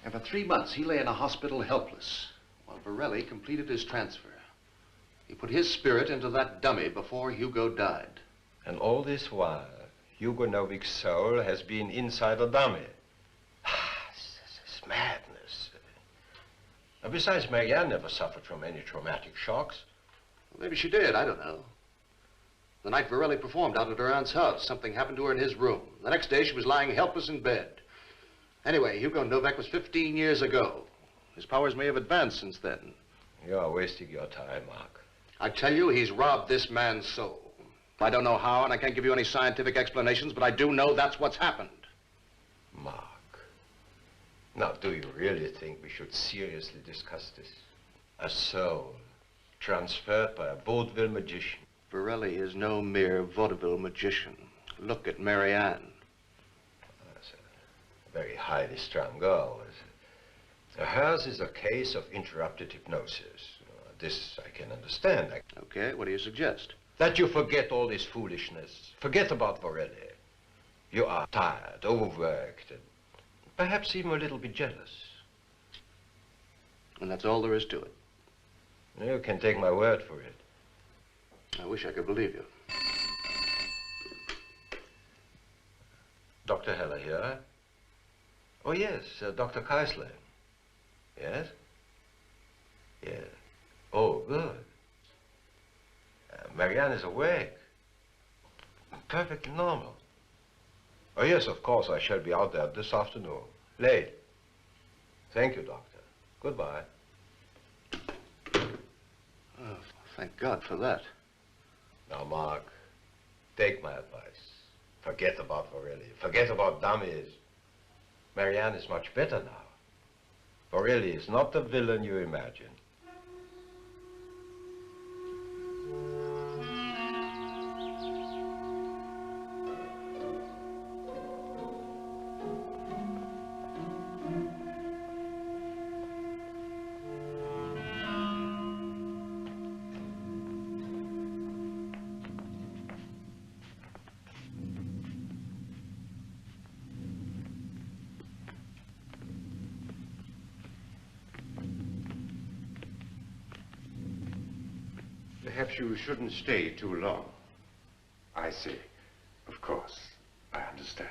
And for 3 months, he lay in a hospital helpless, while Borelli completed his transfer. He put his spirit into that dummy before Hugo died. And all this while, Hugo Novik's soul has been inside a dummy. This is madness. Besides, Marianne never suffered from any traumatic shocks. Well, maybe she did, I don't know. The night Borelli performed out at her aunt's house, something happened to her in his room. The next day, she was lying helpless in bed. Anyway, Hugo Novak was 15 years ago. His powers may have advanced since then. You are wasting your time, Mark. I tell you, he's robbed this man's soul. I don't know how, and I can't give you any scientific explanations, but I do know that's what's happened. Mark. Now, do you really think we should seriously discuss this? A soul transferred by a vaudeville magician. Borelli is no mere vaudeville magician. Look at Marianne. That's a very highly strung girl. Hers is a case of interrupted hypnosis. This I can understand. Okay, what do you suggest? That you forget all this foolishness. Forget about Borelli. You are tired, overworked, and perhaps even a little bit jealous. And that's all there is to it. You can take my word for it. I wish I could believe you. Dr. Heller here? Oh, yes, Dr. Keisler. Yes? Yes. Oh, good. Marianne is awake. Perfectly normal. Oh, yes, of course, I shall be out there this afternoon. Late. Thank you, Doctor. Goodbye. Oh, thank God for that. Now, Mark, take my advice. Forget about Borelli. Forget about dummies. Marianne is much better now. Borelli is not the villain you imagine. perhaps you shouldn't stay too long. I see. Of course. I understand.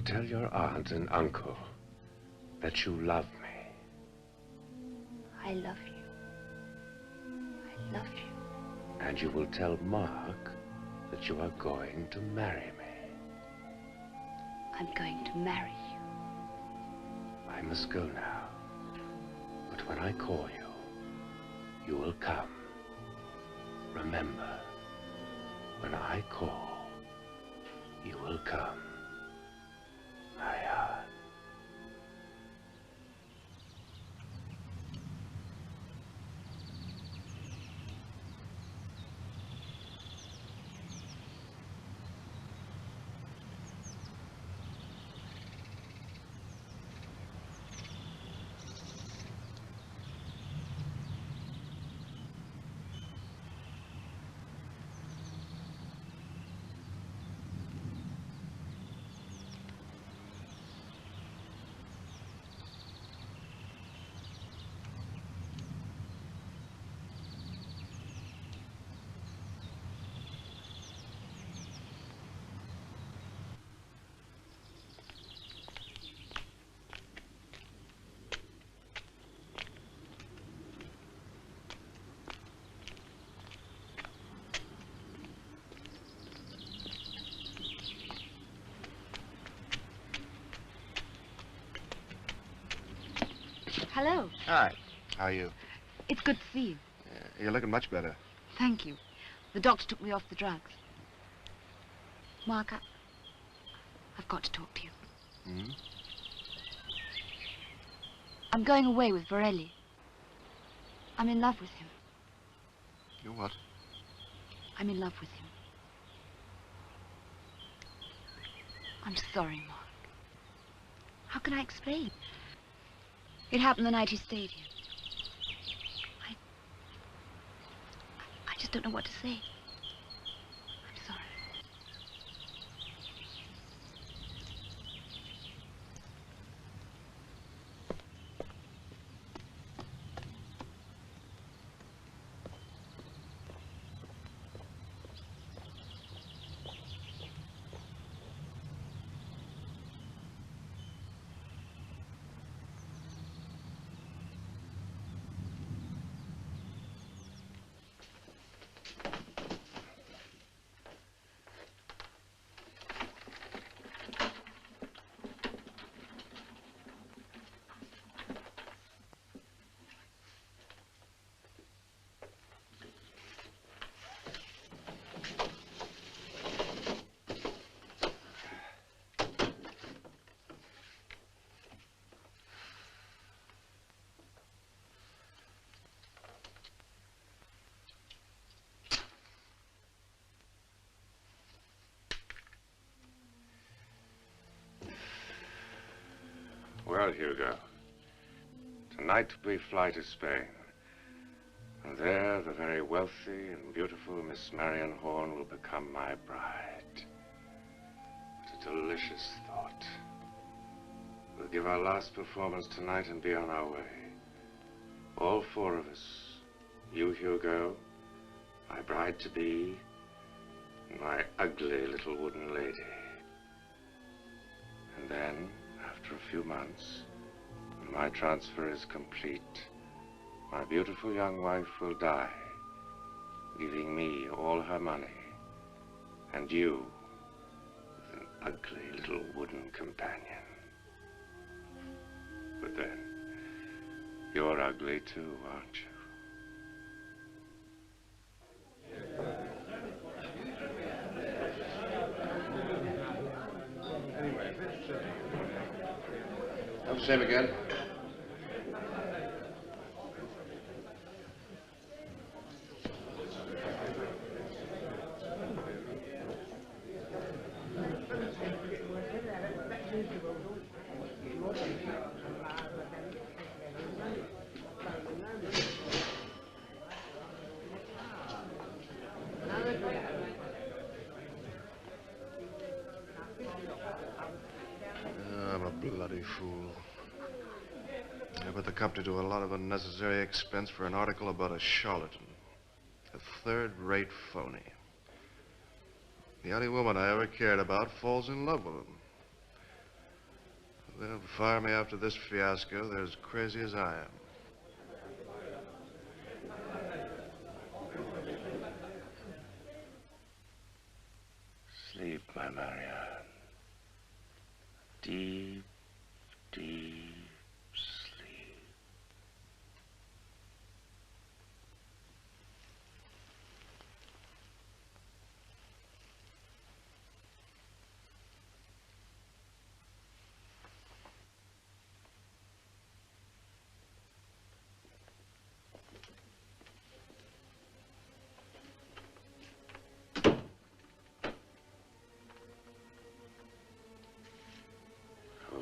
Tell your aunt and uncle that you love me. I love you. I love you. And you will tell Mark that you are going to marry me. I'm going to marry you. I must go now. But when I call you, you will come. Remember, when I call, you will come. Hello. Hi. How are you? It's good to see you. You're looking much better. Thank you. The doctor took me off the drugs. Mark, I've got to talk to you. Hmm? I'm going away with Vorelli. I'm in love with him. You what? I'm in love with him. I'm sorry, Mark. How can I explain? It happened the night he stayed here. I just don't know what to say. I'm sorry. Well, Hugo, tonight we fly to Spain. And there, the very wealthy and beautiful Miss Marion Horn will become my bride. What a delicious thought. We'll give our last performance tonight and be on our way. All four of us. You, Hugo, my bride-to-be, and my ugly little wooden lady. And then, after a few months, when my transfer is complete, my beautiful young wife will die, leaving me all her money, and you with an ugly little wooden companion. But then, you're ugly too, aren't you? Have the same again. I put the company to a lot of unnecessary expense for an article about a charlatan. A third-rate phony. The only woman I ever cared about falls in love with him. They'll fire me after this fiasco. They're as crazy as I am. Sleep, my Marianne. Deep, deep sleep.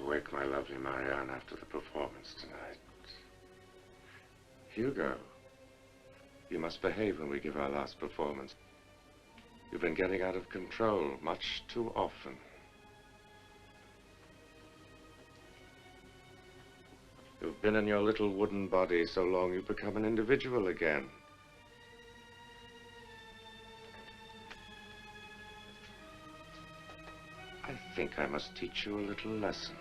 Wake my lovely Marianne after the performance tonight. Hugo, you must behave when we give our last performance. You've been getting out of control much too often. You've been in your little wooden body so long you've become an individual again. I think I must teach you a little lesson.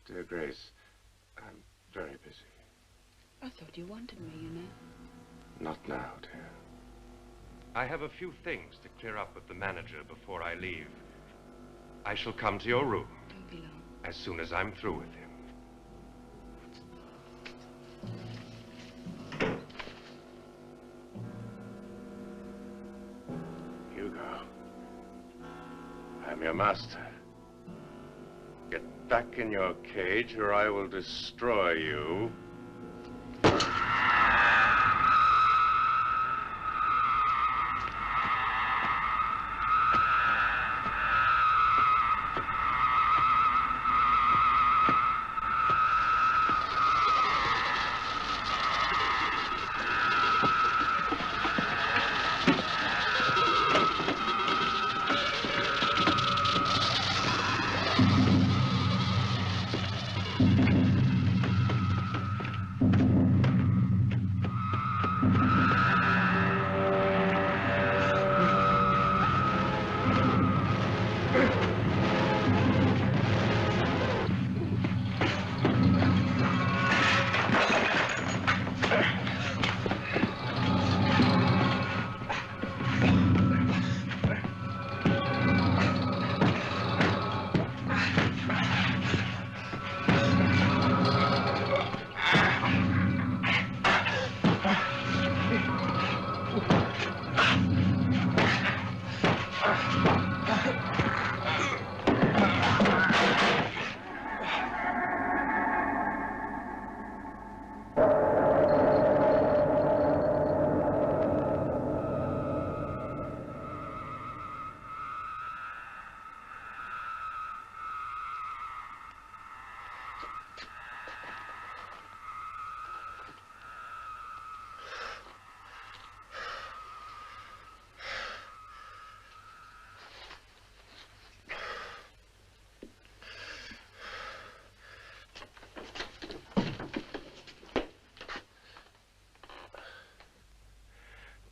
Dear Grace, I'm very busy. I thought you wanted me, you know. Not now, dear. I have a few things to clear up with the manager before I leave. I shall come to your room. Don't be long. As soon as I'm through with him. Hugo, I'm your master. Get back in your cage or I will destroy you.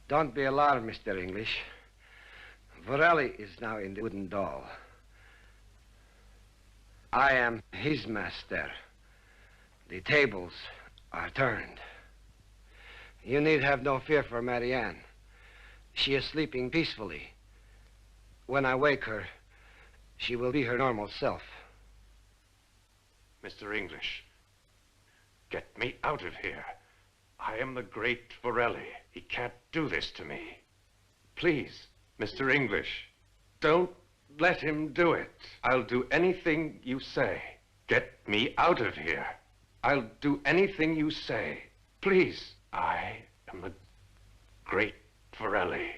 Don't be alarmed, Mr. English. Vorelli is now in the wooden doll. I am his master. The tables are turned. You need have no fear for Marianne. She is sleeping peacefully. When I wake her, she will be her normal self. Mr. English, get me out of here. I am the great Vorelli. He can't do this to me. Please, Mr. English, don't let him do it. I'll do anything you say. Get me out of here. I'll do anything you say. Please, I am the great Vorelli.